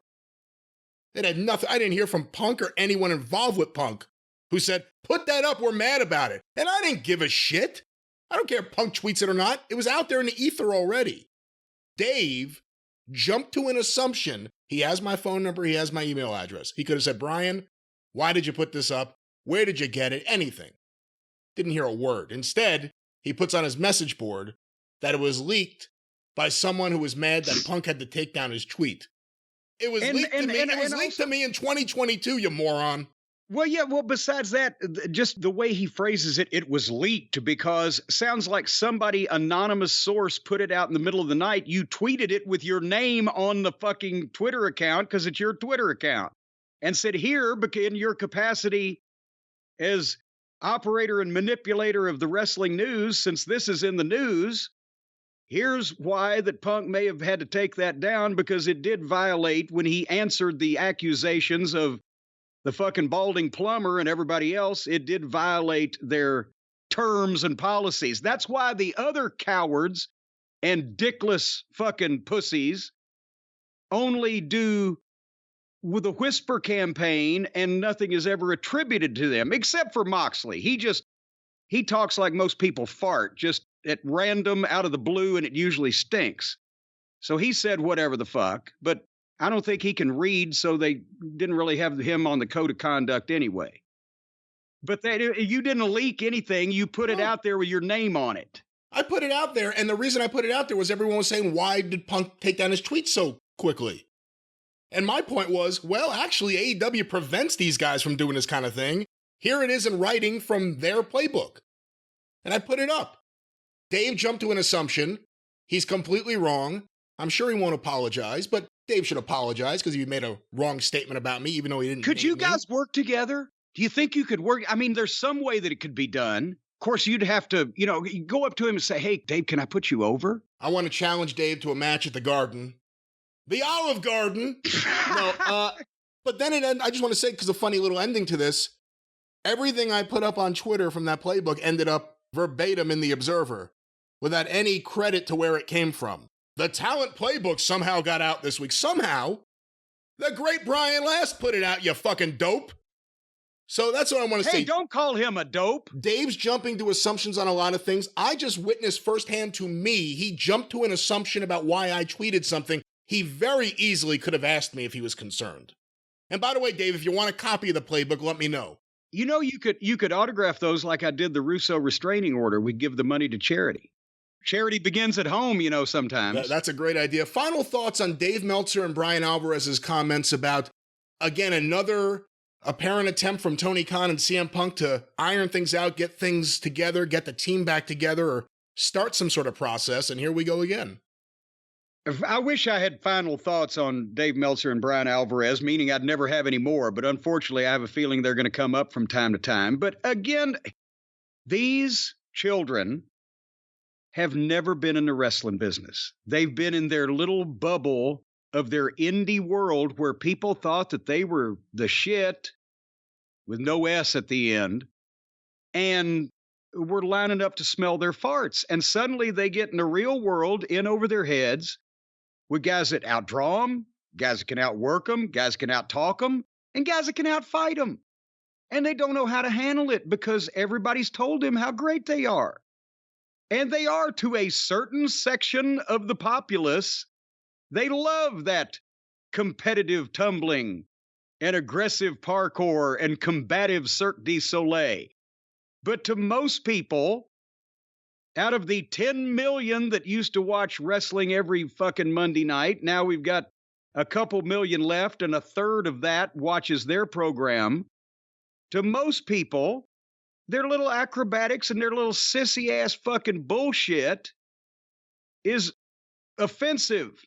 It had nothing. I didn't hear from Punk or anyone involved with Punk who said, put that up, we're mad about it. And I didn't give a shit. I don't care if Punk tweets it or not. It was out there in the ether already. Dave jumped to an assumption. He has my phone number. He has my email address. He could have said, Brian, why did you put this up? Where did you get it? Anything. Didn't hear a word. Instead, he puts on his message board that it was leaked by someone who was mad that Punk had to take down his tweet. It was leaked to me. It was leaked to me in 2022, you moron. Well, yeah, well, besides that, just the way he phrases it, it was leaked, because sounds like somebody, anonymous source, put it out in the middle of the night. You tweeted it with your name on the fucking Twitter account, because it's your Twitter account, and said, here, in your capacity as operator and manipulator of the wrestling news, since this is in the news, here's why that Punk may have had to take that down, because it did violate, when he answered the accusations of the fucking balding plumber and everybody else, it did violate their terms and policies. That's why the other cowards and dickless fucking pussies only do with a whisper campaign and nothing is ever attributed to them, except for Moxley. He talks like most people fart, just at random, out of the blue, and it usually stinks. So he said whatever the fuck, but I don't think he can read, so they didn't really have him on the code of conduct anyway. But you didn't leak anything. You put it out there with your name on it. I put it out there, and the reason I put it out there was everyone was saying, why did Punk take down his tweet so quickly? And my point was, well, actually, AEW prevents these guys from doing this kind of thing. Here it is in writing from their playbook. And I put it up. Dave jumped to an assumption. He's completely wrong. I'm sure he won't apologize, but Dave should apologize because he made a wrong statement about me, even though he didn't. Could you guys work together? Do you think you could work? I mean, there's some way that it could be done. Of course, you'd have to, go up to him and say, hey, Dave, can I put you over? I want to challenge Dave to a match at the Garden. The Olive Garden. But then I just want to say, because a funny little ending to this, everything I put up on Twitter from that playbook ended up verbatim in the Observer without any credit to where it came from. The Talent Playbook somehow got out this week. Somehow. The great Brian Last put it out, you fucking dope. So that's what I want to say. Hey, don't call him a dope. Dave's jumping to assumptions on a lot of things. I just witnessed firsthand to me, he jumped to an assumption about why I tweeted something. He very easily could have asked me if he was concerned. And by the way, Dave, if you want a copy of the playbook, let me know. You could autograph those like I did the Russo restraining order. We give the money to charity. Charity begins at home, sometimes. That's a great idea. Final thoughts on Dave Meltzer and Brian Alvarez's comments about, again, another apparent attempt from Tony Khan and CM Punk to iron things out, get things together, get the team back together, or start some sort of process. And here we go again. I wish I had final thoughts on Dave Meltzer and Brian Alvarez, meaning I'd never have any more. But unfortunately, I have a feeling they're going to come up from time to time. But again, these children have never been in the wrestling business. They've been in their little bubble of their indie world where people thought that they were the shit with no S at the end and were lining up to smell their farts. And suddenly they get in the real world in over their heads with guys that outdraw them, guys that can outwork them, guys that can outtalk them, and guys that can outfight them. And they don't know how to handle it because everybody's told them how great they are. And they are to a certain section of the populace. They love that competitive tumbling and aggressive parkour and combative Cirque du Soleil. But to most people, Out of the 10 million that used to watch wrestling every fucking Monday night, now we've got a couple million left, and a third of that watches their program. To most people, their little acrobatics and their little sissy ass fucking bullshit is offensive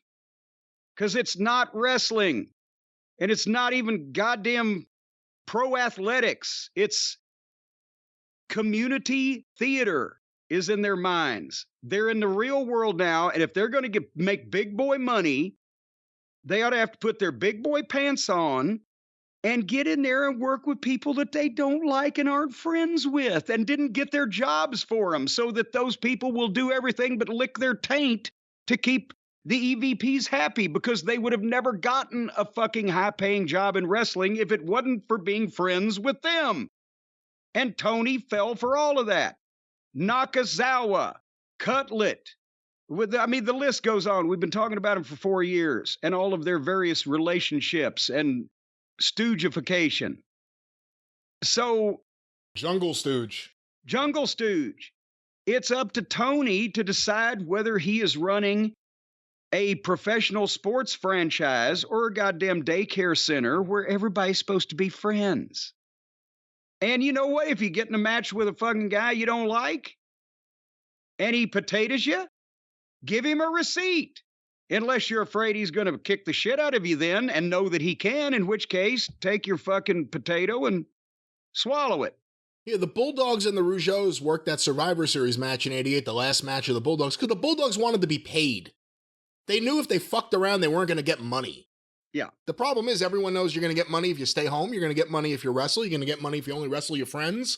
because it's not wrestling and it's not even goddamn pro athletics. It's community theater is in their minds. They're in the real world now, and if they're going to make big boy money, they ought to have to put their big boy pants on and get in there and work with people that they don't like and aren't friends with and didn't get their jobs for them, so that those people will do everything but lick their taint to keep the EVPs happy, because they would have never gotten a fucking high-paying job in wrestling if it wasn't for being friends with them. And Tony fell for all of that. Nakazawa, Cutlet. The list goes on. We've been talking about them for 4 years and all of their various relationships and stoogification. So, Jungle Stooge. It's up to Tony to decide whether he is running a professional sports franchise or a goddamn daycare center where everybody's supposed to be friends. And you know what? If you get in a match with a fucking guy you don't like and he potatoes you, give him a receipt. Unless you're afraid he's going to kick the shit out of you then and know that he can, in which case, take your fucking potato and swallow it. Yeah, the Bulldogs and the Rougeaus worked that Survivor Series match in '88, the last match of the Bulldogs, because the Bulldogs wanted to be paid. They knew if they fucked around, they weren't going to get money. Yeah. The problem is everyone knows you're going to get money if you stay home. You're going to get money if you wrestle. You're going to get money if you only wrestle your friends.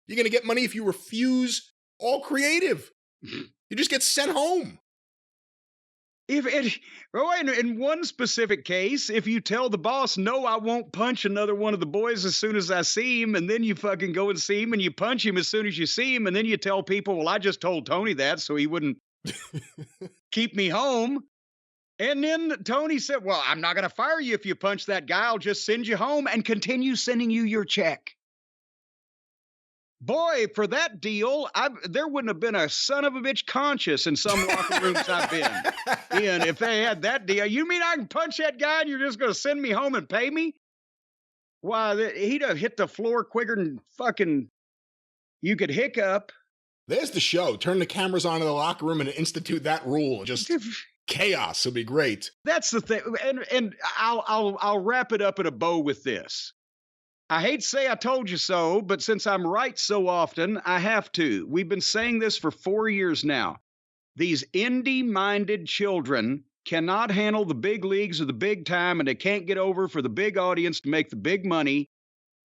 You're going to get money if you refuse all creative. You just get sent home. In one specific case, if you tell the boss, no, I won't punch another one of the boys as soon as I see him, and then you fucking go and see him and you punch him as soon as you see him, and then you tell people, well, I just told Tony that so he wouldn't keep me home. And then Tony said, well, I'm not going to fire you if you punch that guy. I'll just send you home and continue sending you your check. Boy, for that deal, there wouldn't have been a son of a bitch conscious in some locker rooms I've been in if they had that deal. You mean I can punch that guy and you're just going to send me home and pay me? Why, he'd have hit the floor quicker than fucking you could hiccup. There's the show. Turn the cameras on in the locker room and institute that rule. Just chaos. It'll be great. That's the thing. And I'll wrap it up in a bow with this. I hate to say I told you so, but since I'm right so often, I have to. We've been saying this for 4 years now. These indie-minded children cannot handle the big leagues or the big time, and they can't get over for the big audience to make the big money,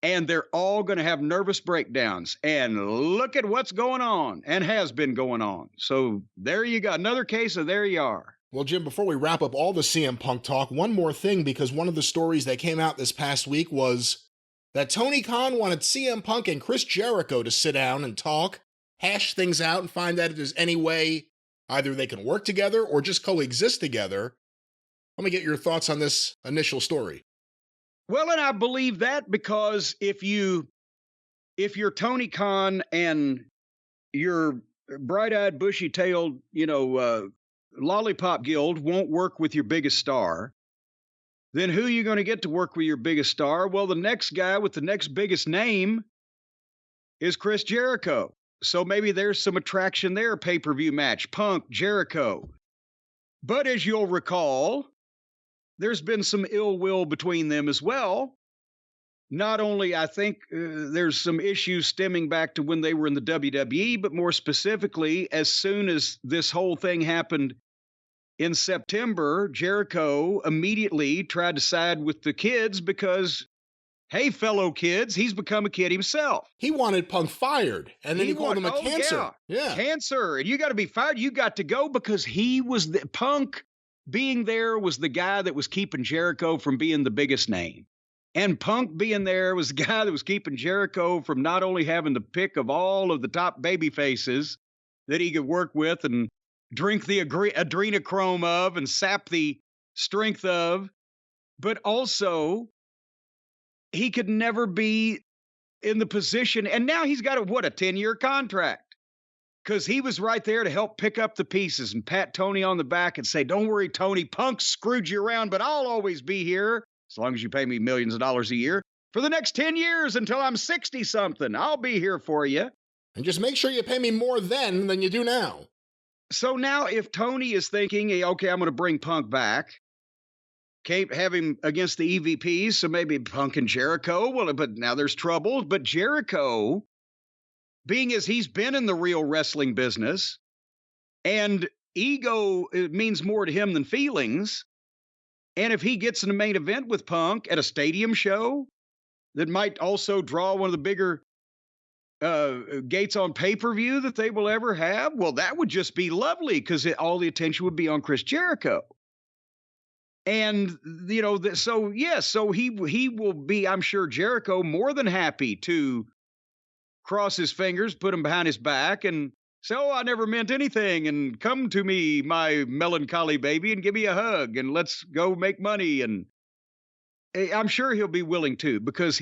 and they're all going to have nervous breakdowns. And look at what's going on and has been going on. So there you go. Another case of there you are. Well, Jim, before we wrap up all the CM Punk talk, one more thing, because one of the stories that came out this past week was that Tony Khan wanted CM Punk and Chris Jericho to sit down and talk, hash things out, and find out if there's any way either they can work together or just coexist together. Let me get your thoughts on this initial story. Well, and I believe that because if you're Tony Khan and your bright-eyed, bushy-tailed, lollipop guild won't work with your biggest star, then who are you going to get to work with your biggest star? Well, the next guy with the next biggest name is Chris Jericho. So maybe there's some attraction there, pay-per-view match, Punk, Jericho. But as you'll recall, there's been some ill will between them as well. Not only, I think, there's some issues stemming back to when they were in the WWE, but more specifically, as soon as this whole thing happened in September, Jericho immediately tried to side with the kids because, hey, fellow kids, he's become a kid himself. He wanted Punk fired, and then he called him a cancer. Yeah. Cancer, and you got to be fired. You got to go because he was Punk being there was the guy that was keeping Jericho from being the biggest name. And Punk being there was the guy that was keeping Jericho from not only having the pick of all of the top baby faces that he could work with and drink the adrenochrome of and sap the strength of, but also he could never be in the position. And now he's got a 10-year contract. because he was right there to help pick up the pieces and pat Tony on the back and say, don't worry, Tony, Punk screwed you around, but I'll always be here, as long as you pay me millions of dollars a year, for the next 10 years until I'm 60-something. I'll be here for you. And just make sure you pay me more then than you do now. So now if Tony is thinking, hey, okay, I'm going to bring Punk back, can't have him against the EVPs, so maybe Punk and Jericho, well, but now there's trouble. But Jericho, being as he's been in the real wrestling business, and ego means more to him than feelings, and if he gets in the main event with Punk at a stadium show that might also draw one of the bigger gates on pay-per-view that they will ever have, well, that would just be lovely because all the attention would be on Chris Jericho. And, you know, so he will be, I'm sure, Jericho more than happy to cross his fingers, put him behind his back and say, oh, I never meant anything. And come to me, my melancholy baby, and give me a hug and let's go make money. And I'm sure he'll be willing to, because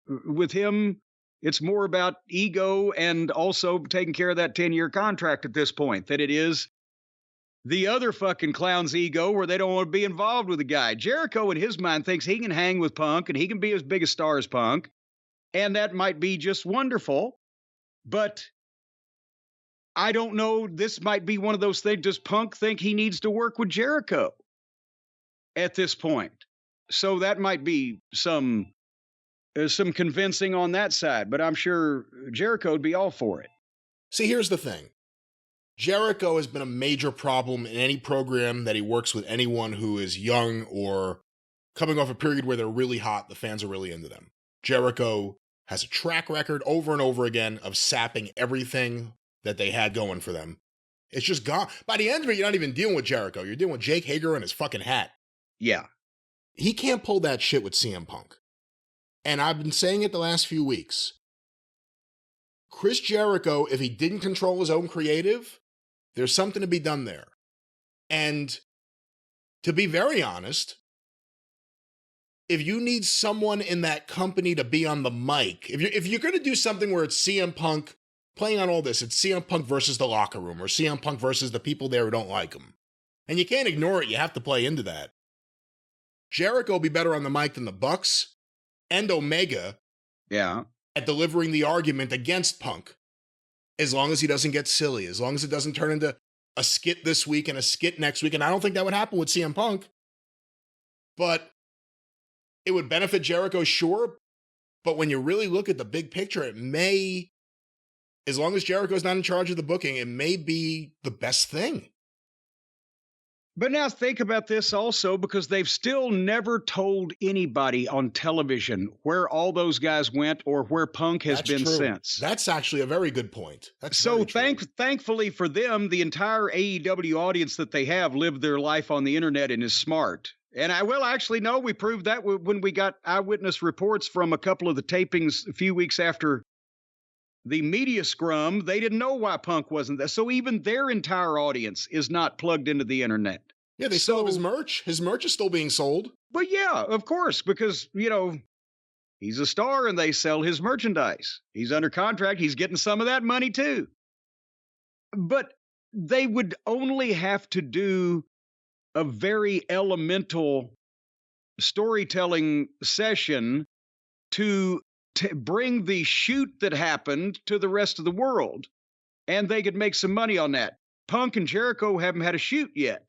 with him, it's more about ego and also taking care of that 10-year contract at this point than it is the other fucking clown's ego where they don't want to be involved with the guy. Jericho, in his mind, thinks he can hang with Punk and he can be as big a star as Punk. And that might be just wonderful. But I don't know. This might be one of those things. Does Punk think he needs to work with Jericho at this point? So that might be some convincing on that side, but I'm sure Jericho would be all for it. See, here's the thing. Jericho has been a major problem in any program that he works with anyone who is young or coming off a period where they're really hot, the fans are really into them. Jericho has a track record over and over again of sapping everything that they had going for them. It's just gone. By the end of it, you're not even dealing with Jericho. You're dealing with Jake Hager and his fucking hat. Yeah. He can't pull that shit with CM Punk. And I've been saying it the last few weeks. Chris Jericho, if he didn't control his own creative, there's something to be done there. And to be very honest, if you need someone in that company to be on the mic, if you're going to do something where it's CM Punk playing on all this, it's CM Punk versus the locker room or CM Punk versus the people there who don't like him. And you can't ignore it. You have to play into that. Jericho will be better on the mic than the Bucks and Omega at delivering the argument against Punk. As long as he doesn't get silly, as long as it doesn't turn into a skit this week and a skit next week. And I don't think that would happen with CM Punk. But it would benefit Jericho, sure. But when you really look at the big picture, it may, as long as Jericho's not in charge of the booking, it may be the best thing. But now think about this also, because they've still never told anybody on television where all those guys went or where Punk has been since. That's actually a very good point. That's so thankfully for them, the entire AEW audience that they have lived their life on the internet and is smart. And we proved that when we got eyewitness reports from a couple of the tapings a few weeks after the media scrum. They didn't know why Punk wasn't there. So even their entire audience is not plugged into the internet. Yeah, they still have his merch. His merch is still being sold. But yeah, of course, because, he's a star and they sell his merchandise. He's under contract. He's getting some of that money too. But they would only have to do a very elemental storytelling session to bring the shoot that happened to the rest of the world. And they could make some money on that. Punk and Jericho haven't had a shoot yet.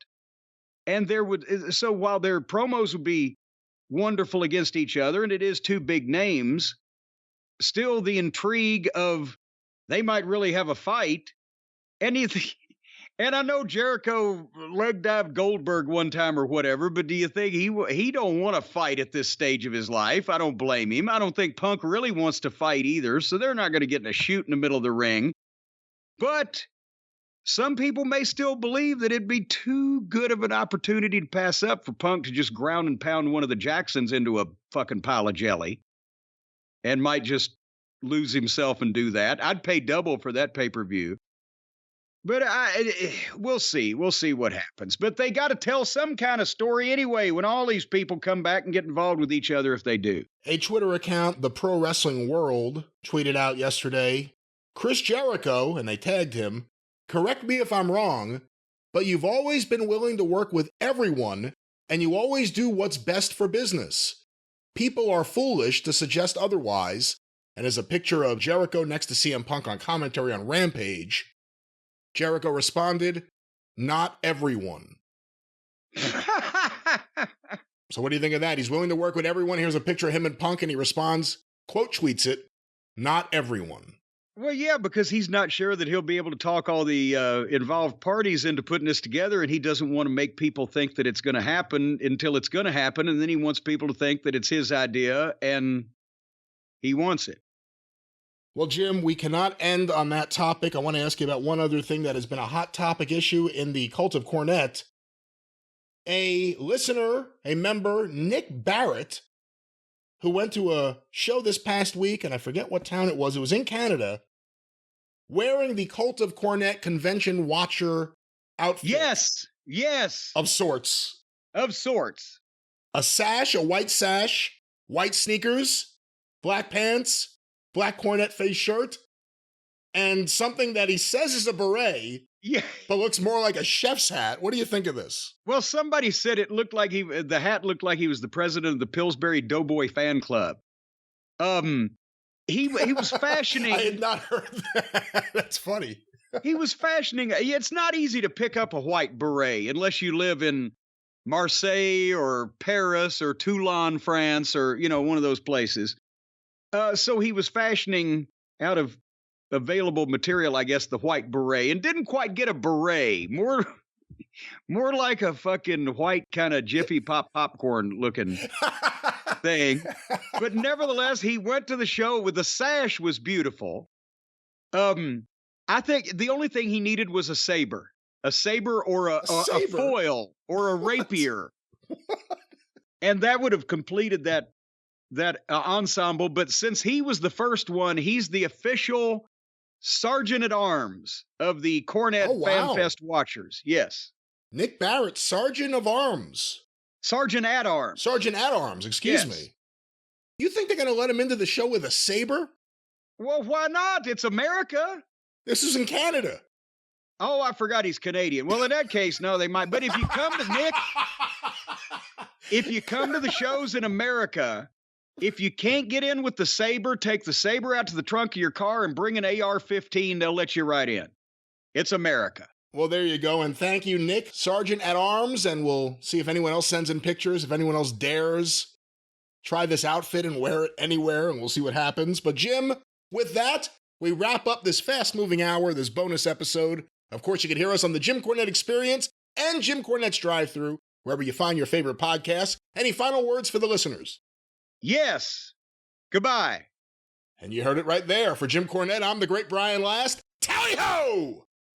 And so while their promos would be wonderful against each other, and it is two big names, still the intrigue of they might really have a fight. And I know Jericho leg dived Goldberg one time or whatever, but do you think he don't want to fight at this stage of his life? I don't blame him. I don't think Punk really wants to fight either, so they're not going to get in a shoot in the middle of the ring. But some people may still believe that it'd be too good of an opportunity to pass up for Punk to just ground and pound one of the Jacksons into a fucking pile of jelly and might just lose himself and do that. I'd pay double for that pay-per-view. But we'll see. We'll see what happens. But they got to tell some kind of story anyway when all these people come back and get involved with each other if they do. A Twitter account, The Pro Wrestling World, tweeted out yesterday, Chris Jericho, and they tagged him, correct me if I'm wrong, but you've always been willing to work with everyone, and you always do what's best for business. People are foolish to suggest otherwise, and there's a picture of Jericho next to CM Punk on commentary on Rampage. Jericho responded, not everyone. So what do you think of that? He's willing to work with everyone. Here's a picture of him and Punk, and he responds, quote tweets it, not everyone. Well, yeah, because he's not sure that he'll be able to talk all the involved parties into putting this together, and he doesn't want to make people think that it's going to happen until it's going to happen, and then he wants people to think that it's his idea, and he wants it. Well, Jim, we cannot end on that topic. I want to ask you about one other thing that has been a hot topic issue in the cult of Cornette. A listener, a member, Nick Barrett, who went to a show this past week, and I forget what town it was in Canada, wearing the Cult of Cornette convention watcher outfit. Yes. Of sorts. A sash, a white sash, white sneakers, black pants, black Cornette face shirt, and something that he says is a beret, but looks more like a chef's hat. What do you think of this? Well, somebody said it looked like the hat looked like he was the president of the Pillsbury Doughboy fan club. He was fashioning. I had not heard that. That's funny. He was fashioning. It's not easy to pick up a white beret unless you live in Marseille or Paris or Toulon, France, or one of those places. So he was fashioning out of available material, I guess, the white beret, and didn't quite get a beret. More like a fucking white kind of Jiffy Pop popcorn looking thing. But nevertheless, he went to the show with the sash was beautiful. I think the only thing he needed was a saber or a foil or a rapier. And that would have completed that ensemble. But since he was the first one, he's the official Sergeant at Arms of the Cornette Fan Fest Watchers. Yes. Nick Barrett, Sergeant of Arms. Sergeant at Arms, excuse me. You think they're going to let him into the show with a saber? Well, why not? It's America. This is in Canada. Oh, I forgot he's Canadian. Well, in that case, no, they might. But if you come to the shows in America, if you can't get in with the saber, take the saber out to the trunk of your car and bring an AR-15. They'll let you right in. It's America. Well, there you go. And thank you, Nick, Sergeant at Arms. And we'll see if anyone else sends in pictures, if anyone else dares try this outfit and wear it anywhere, and we'll see what happens. But Jim, with that, we wrap up this fast-moving hour, this bonus episode. Of course, you can hear us on the Jim Cornette Experience and Jim Cornette's Drive Thru, wherever you find your favorite podcasts. Any final words for the listeners? Yes. Goodbye. And you heard it right there. For Jim Cornette, I'm the great Brian Last. Tally-ho!